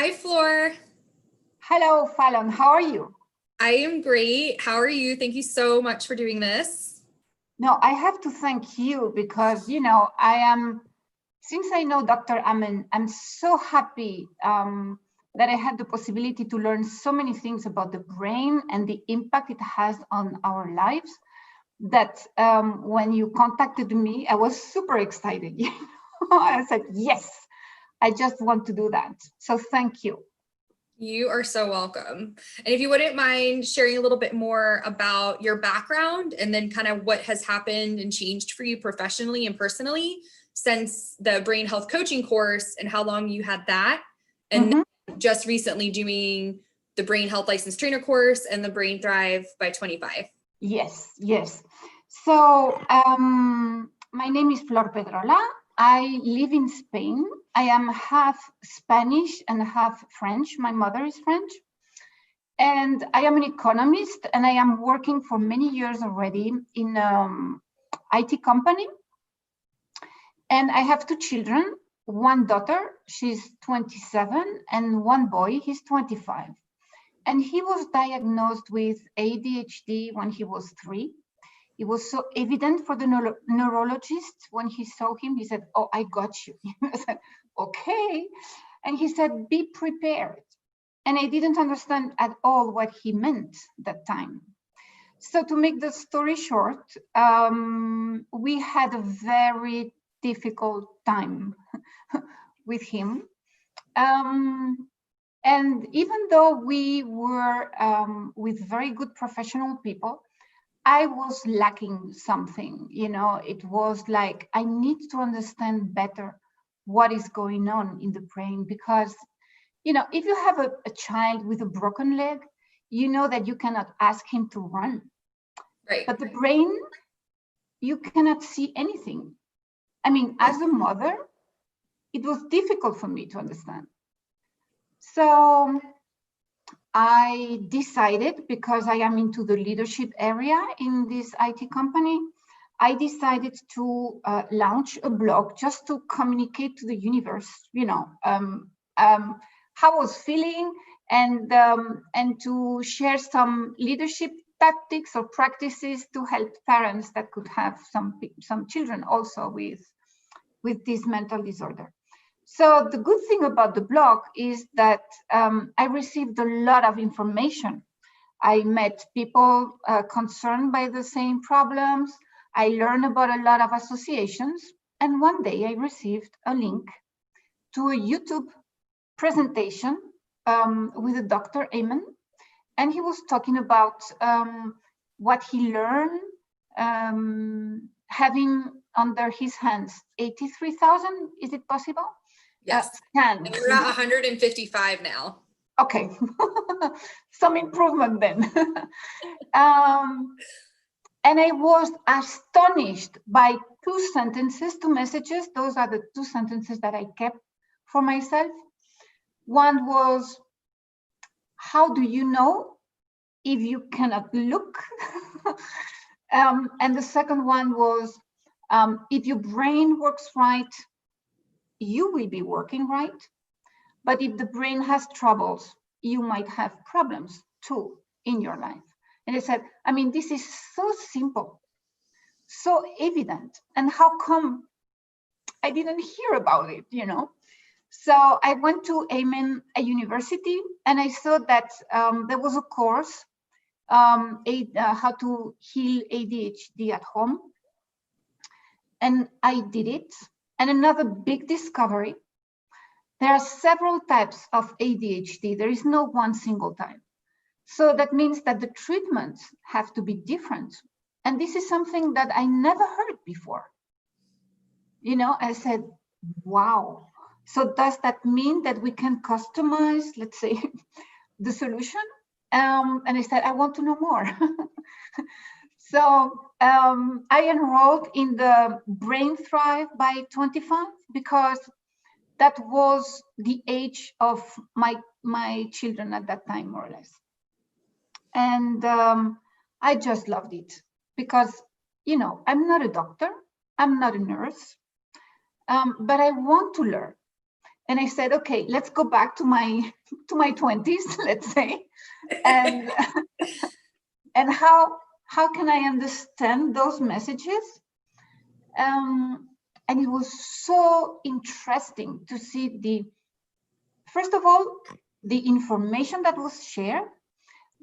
Hi, Flor. Hello, Fallon. How are you? I am great. How are you? Thank you so much for doing this. No, I have to thank you because, since I know Dr. Amen, I'm so happy that I had the possibility to learn so many things about the brain and the impact it has on our lives that when you contacted me, I was super excited. I said, yes, I just want to do that. So thank you. You are so welcome. And if you wouldn't mind sharing a little bit more about your background and then kind of what has happened and changed for you professionally and personally since the brain health coaching course and how long you had that. And then just recently doing the brain health license trainer course and the Brain Thrive by 25. Yes. So my name is Flor Pedrola. I live in Spain. I am half Spanish and half French. My mother is French. And I am an economist, and I am working for many years already in IT company. And I have two children, one daughter, she's 27, and one boy, he's 25. And he was diagnosed with ADHD when he was 3. It was so evident for the neurologist when he saw him. He said, "Oh, I got you." I said, "Okay." And he said, "Be prepared." And I didn't understand at all what he meant that time. So to make the story short, we had a very difficult time with him. And even though we were with very good professional people, I was lacking something. It was like, I need to understand better what is going on in the brain, because, if you have a child with a broken leg, you know that you cannot ask him to run. Right. But the brain, you cannot see anything. I mean, as a mother, it was difficult for me to understand. So I decided, because I am into the leadership area in this IT company, I decided to launch a blog just to communicate to the universe, how I was feeling, and to share some leadership tactics or practices to help parents that could have some children also with this mental disorder. So the good thing about the blog is that I received a lot of information. I met people concerned by the same problems. I learned about a lot of associations. And one day I received a link to a YouTube presentation with a Dr. Amen. And he was talking about what he learned having under his hands 83,000, is it possible? Yes. And we're at 155 now. Okay, some improvement then. And I was astonished by two messages. Those are the 2 sentences that I kept for myself. One was, how do you know if you cannot look? And the second one was, if your brain works right, you will be working right. But if the brain has troubles, you might have problems too in your life. And I said, I mean, this is so simple, so evident. And how come I didn't hear about it, So I went to Amen University, and I saw that there was a course, how to heal ADHD at home. And I did it. And another big discovery, there are several types of ADHD. There is no one single type. So that means that the treatments have to be different. And this is something that I never heard before. I said, wow. So does that mean that we can customize, let's say, the solution? And I said, I want to know more. So I enrolled in the Brain Thrive by 25 because that was the age of my children at that time, more or less. And I just loved it because, I'm not a doctor, I'm not a nurse, but I want to learn. And I said, okay, let's go back to my 20s, let's say, and and how can I understand those messages? And it was so interesting to see first of all, the information that was shared,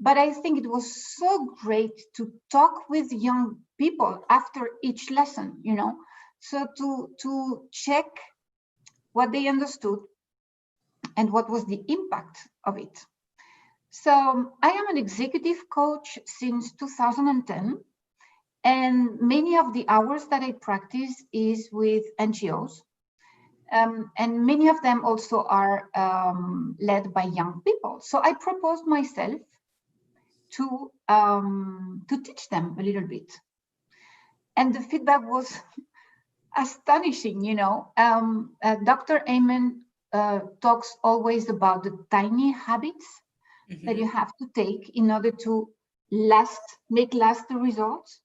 but I think it was so great to talk with young people after each lesson, so to check what they understood and what was the impact of it. So I am an executive coach since 2010, and many of the hours that I practice is with NGOs. And many of them also are led by young people. So I proposed myself to teach them a little bit. And the feedback was astonishing, Dr. Amen talks always about the tiny habits that you have to take in order to make last the results.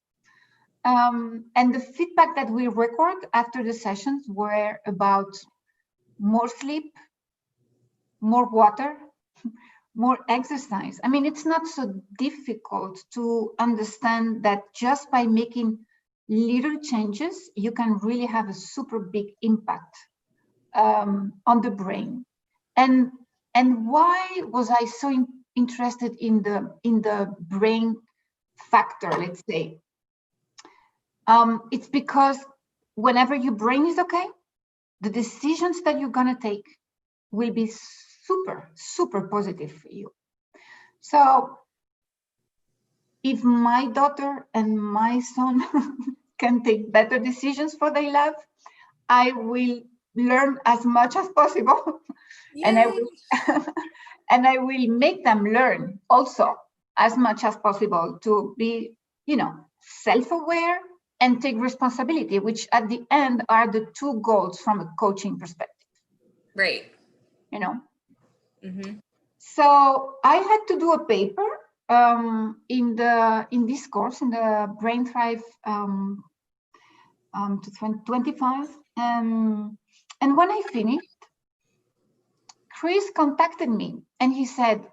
And the feedback that we record after the sessions were about more sleep, more water, more exercise. I mean, it's not so difficult to understand that just by making little changes, you can really have a super big impact on the brain. And why was I so interested in the brain factor, let's say? It's because whenever your brain is okay, the decisions that you're gonna take will be super, super positive for you. So if my daughter and my son can take better decisions for their life, I will learn as much as possible. And I will make them learn also as much as possible to be, self-aware and take responsibility, which at the end are the two goals from a coaching perspective. Right. So I had to do a paper in this course, in the Brain Thrive 25. And when I finished, Chris contacted me and he said,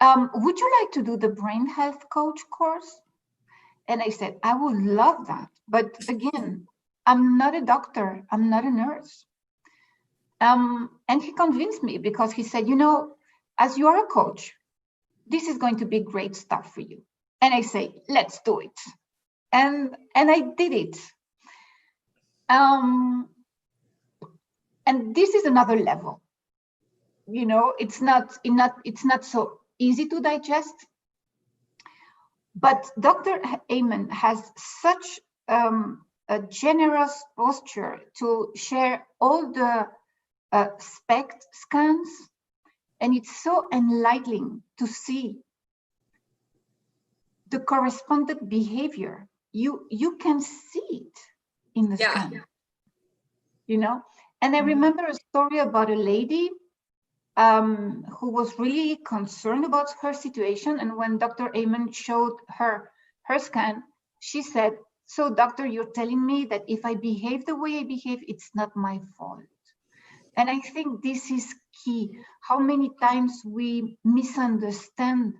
would you like to do the Brain Health Coach course? And I said, I would love that. But again, I'm not a doctor. I'm not a nurse. And he convinced me because he said, as you're a coach, this is going to be great stuff for you. And I say, let's do it. And I did it. And this is another level. It's not so easy to digest. But Dr. Amen has such a generous posture to share all the SPECT scans, and it's so enlightening to see the correspondent behavior. You can see it in the scan, And I remember a story about a lady who was really concerned about her situation. And when Dr. Amen showed her scan, she said, so doctor, you're telling me that if I behave the way I behave, it's not my fault. And I think this is key. How many times we misunderstand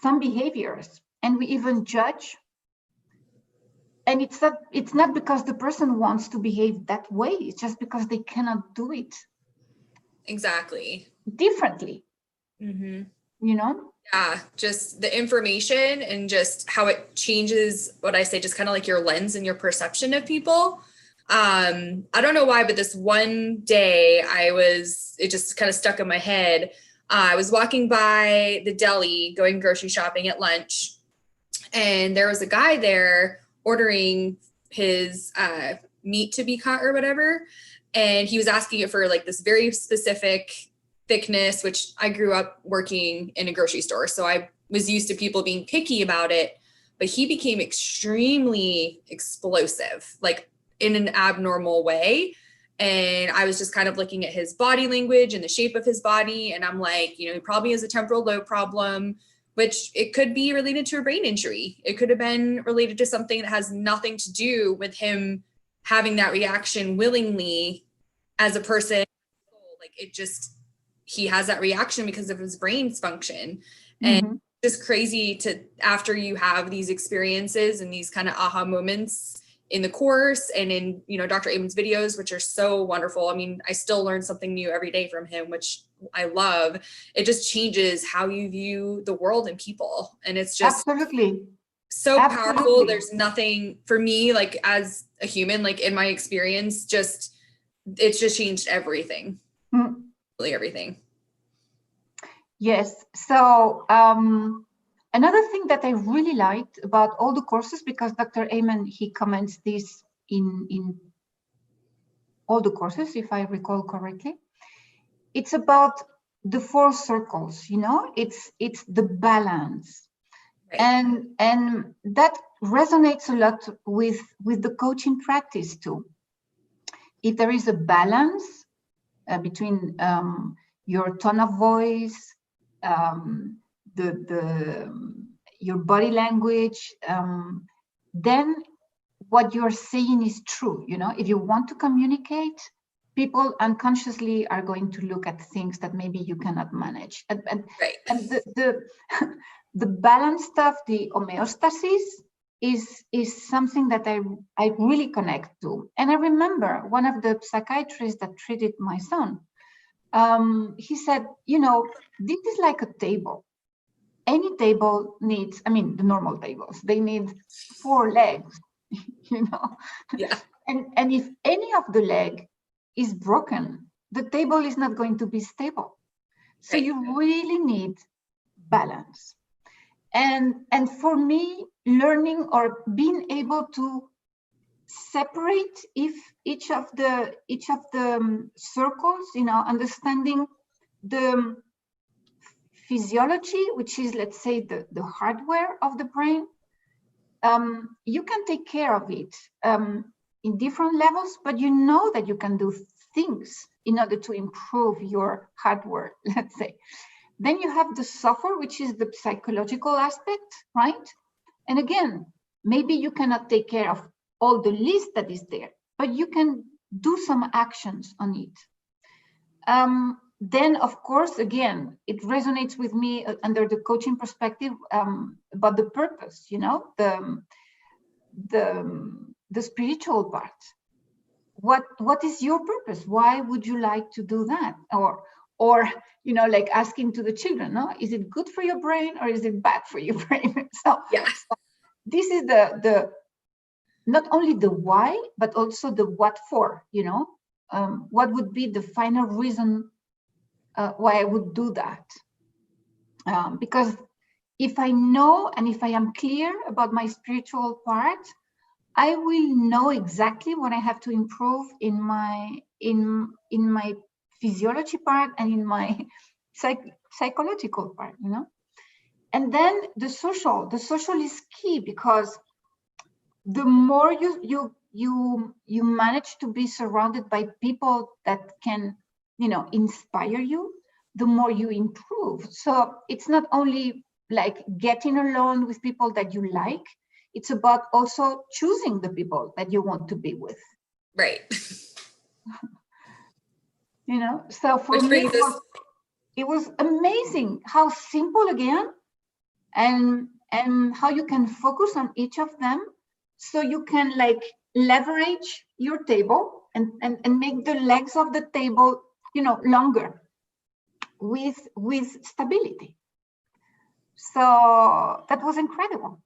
some behaviors and we even judge. And it's not because the person wants to behave that way. It's just because they cannot do it. Exactly. Differently. Yeah, just the information and just how it changes what I say, just kind of like your lens and your perception of people. I don't know why, but this one day it just kind of stuck in my head. I was walking by the deli going grocery shopping at lunch, and there was a guy there ordering his meat to be cut or whatever. And he was asking it for like this very specific thickness, which I grew up working in a grocery store. So I was used to people being picky about it, but he became extremely explosive, like in an abnormal way. And I was just kind of looking at his body language and the shape of his body. And I'm like, he probably has a temporal lobe problem, which it could be related to a brain injury. It could have been related to something that has nothing to do with him having that reaction willingly as a person, like it just, he has that reaction because of his brain's function. And Mhm. just crazy to, after you have these experiences and these kind of aha moments in the course and in, you know, Dr. Amen's videos, which are so wonderful. I mean, I still learn something new every day from him, which I love. It just changes how you view the world and people. And it's just Absolutely. so powerful. Absolutely. There's nothing for me, like as a human, like in my experience, just, it's just changed everything, Mm. really everything. Yes. So another thing that I really liked about all the courses, because Dr. Amen, he comments this in all the courses, if I recall correctly, it's about the 4 circles, you know, it's the balance. Right. And that resonates a lot with the coaching practice too. If there is a balance between your tone of voice, your body language, then what you're saying is true. You know, if you want to communicate, people unconsciously are going to look at things that maybe you cannot manage. And Right. the balance stuff, the homeostasis, is something that I really connect to. And I remember one of the psychiatrists that treated my son, he said, you know, this is like a table. Any table needs, I mean, the normal tables, they need 4 legs, you know. Yeah. And if any of the leg is broken, the table is not going to be stable. So Right. you really need balance. And for me, learning or being able to separate if each of the circles, you know, understanding the physiology, which is, let's say, the hardware of the brain, you can take care of it in different levels, but you know that you can do things in order to improve your hardware, let's say. Then you have the software, which is the psychological aspect, right? And again, maybe you cannot take care of all the list that is there, but you can do some actions on it. Then, of course, again, it resonates with me under the coaching perspective about the purpose, you know, the spiritual part. What is your purpose? Why would you like to do that? Or you know, like asking to the children, no, is it good for your brain or is it bad for your brain? So Yeah. this is the not only the why, but also the what for, you know, what would be the final reason why I would do that. Because if I know and if I am clear about my spiritual part, I will know exactly what I have to improve in my physiology part and in my psychological part, you know. And then the social is key, because the more you manage to be surrounded by people that can, you know, inspire you, the more you improve. So it's not only like getting along with people that you like, it's about also choosing the people that you want to be with. Right. You know, so for Which me, brings us, it was amazing how simple again, and how you can focus on each of them, so you can like leverage your table and make the legs of the table, you know, longer with stability. So that was incredible.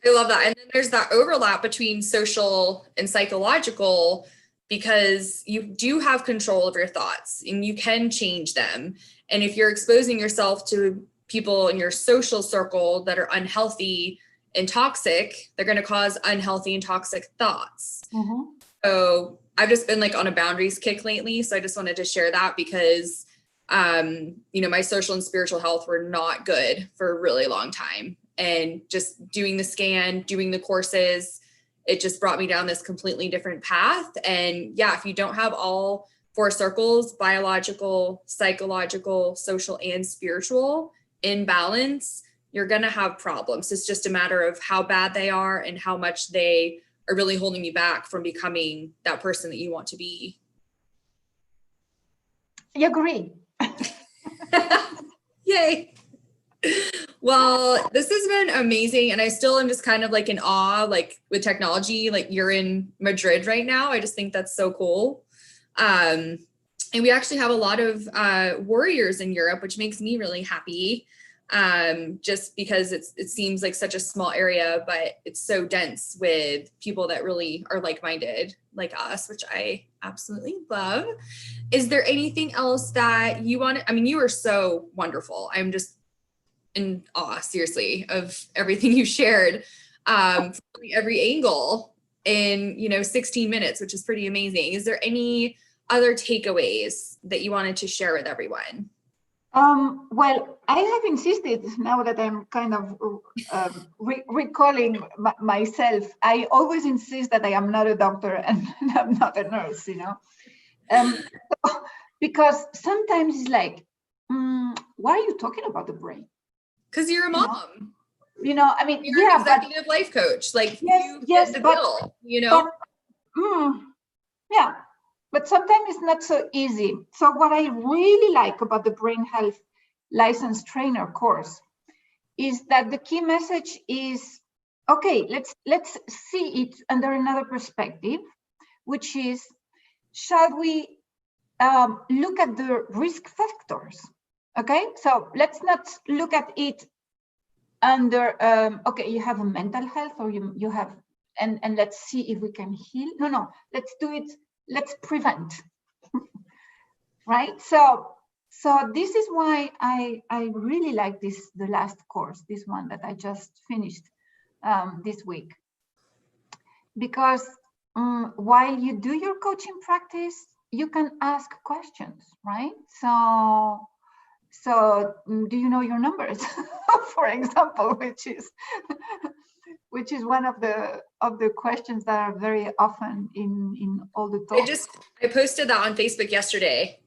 I love that. And then there's that overlap between social and psychological, because you do have control of your thoughts and you can change them. And if you're exposing yourself to people in your social circle that are unhealthy and toxic, they're going to cause unhealthy and toxic thoughts. Mm-hmm. So I've just been like on a boundaries kick lately. So I just wanted to share that because, you know, my social and spiritual health were not good for a really long time. And just doing the scan, doing the courses, it just brought me down this completely different path. And yeah, if you don't have all 4 circles, biological, psychological, social, and spiritual in balance, you're going to have problems. It's just a matter of how bad they are and how much they are really holding you back from becoming that person that you want to be. You agree? Yay. Well, this has been amazing. And I still am just kind of like in awe, like with technology, like you're in Madrid right now. I just think that's so cool. And we actually have a lot of warriors in Europe, which makes me really happy. Just because it seems like such a small area, but it's so dense with people that really are like-minded like us, which I absolutely love. Is there anything else that you want? I mean, you are so wonderful. I'm just in awe, seriously, of everything you shared, from every angle in 16 minutes, which is pretty amazing. Is there any other takeaways that you wanted to share with everyone? Well, I have insisted, now that I'm kind of recalling myself, I always insist that I am not a doctor and I'm not a nurse, because sometimes it's like, why are you talking about the brain? Because you're a mom. I mean, You're yeah, an executive life coach. Like, yes, you yes, fit the but, bill, yeah, but sometimes it's not so easy. So what I really like about the brain health licensed trainer course is that the key message is, okay, let's see it under another perspective, which is, shall we look at the risk factors? Okay, so let's not look at it under okay, you have a mental health, or you have, and let's see if we can heal. No, let's do it, let's prevent. Right? So this is why I really like the last course, this one that I just finished this week, because while you do your coaching practice, you can ask questions, right? So do you know your numbers, for example, which is one of the questions that are very often in all the talks. I posted that on Facebook yesterday.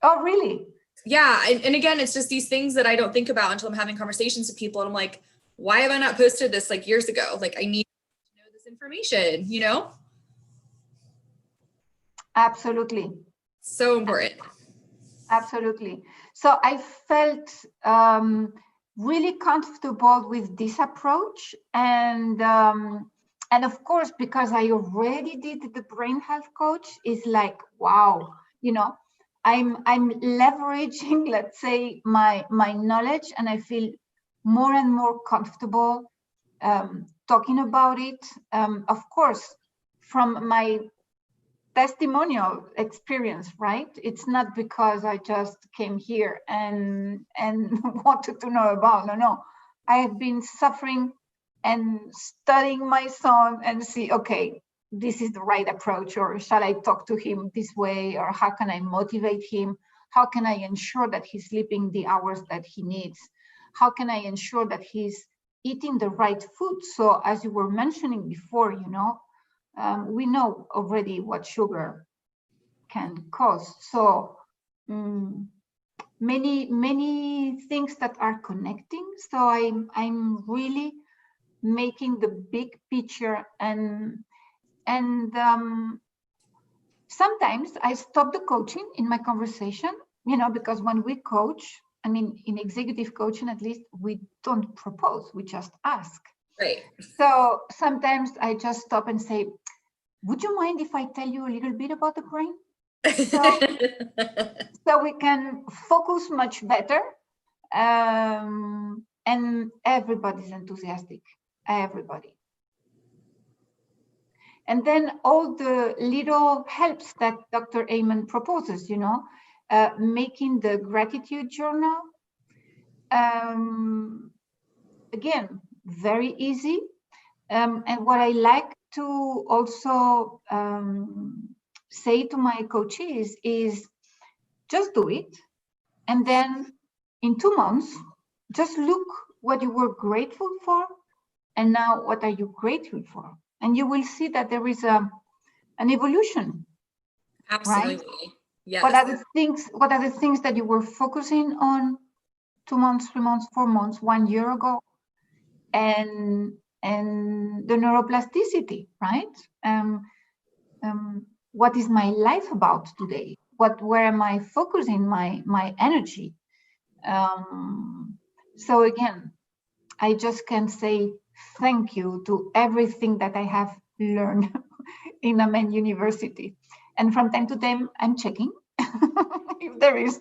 Oh, really? Yeah. And again, it's just these things that I don't think about until I'm having conversations with people. And I'm like, why have I not posted this like years ago? Like, I need to know this information, Absolutely. So important. Absolutely. So I felt really comfortable with this approach. And of course, because I already did the brain health coach, is like, wow, I'm leveraging, let's say, my knowledge, and I feel more and more comfortable talking about it. Of course, from my testimonial experience, right? It's not because I just came here and wanted to know about. No, I have been suffering and studying my son and see, okay, this is the right approach, or shall I talk to him this way, or how can I motivate him? How can I ensure that he's sleeping the hours that he needs? How can I ensure that he's eating the right food? So as you were mentioning before, we know already what sugar can cause. So many things that are connecting. So I'm really making the big picture, and sometimes I stop the coaching in my conversation, because when we coach, I mean, in executive coaching, at least, we don't propose, we just ask. Right. So sometimes I just stop and say, would you mind if I tell you a little bit about the brain? So we can focus much better. And everybody's enthusiastic, everybody. And then all the little helps that Dr. Amen proposes, making the gratitude journal. Again, very easy. And what I like to also say to my coaches is, just do it. And then in 2 months, just look what you were grateful for, and now what are you grateful for? And you will see that there is an evolution. Absolutely. Right? Yes. What are the things that you were focusing on 2 months, 3 months, 4 months, 1 year ago? And the neuroplasticity, right? What is my life about today? where am I focusing my energy? So again, I just can say thank you to everything that I have learned in Amen University. And from time to time, I'm checking if there is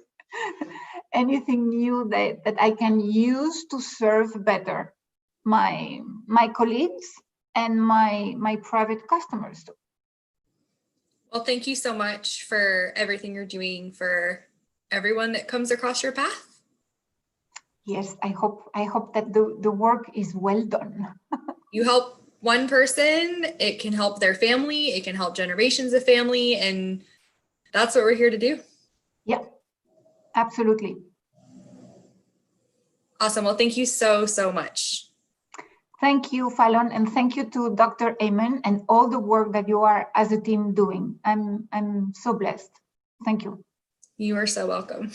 anything new that I can use to serve better my colleagues and my private customers. Well, thank you so much for everything you're doing for everyone that comes across your path. Yes, I hope that the work is well done. You help one person, it can help their family, it can help generations of family, and that's what we're here to do. Yeah, absolutely. Awesome. Well, thank you so, so much. Thank you, Fallon, and thank you to Dr. Amen and all the work that you are as a team doing. I'm so blessed. Thank you. You are so welcome.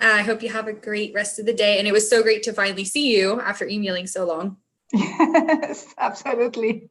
I hope you have a great rest of the day. And it was so great to finally see you after emailing so long. Yes, absolutely.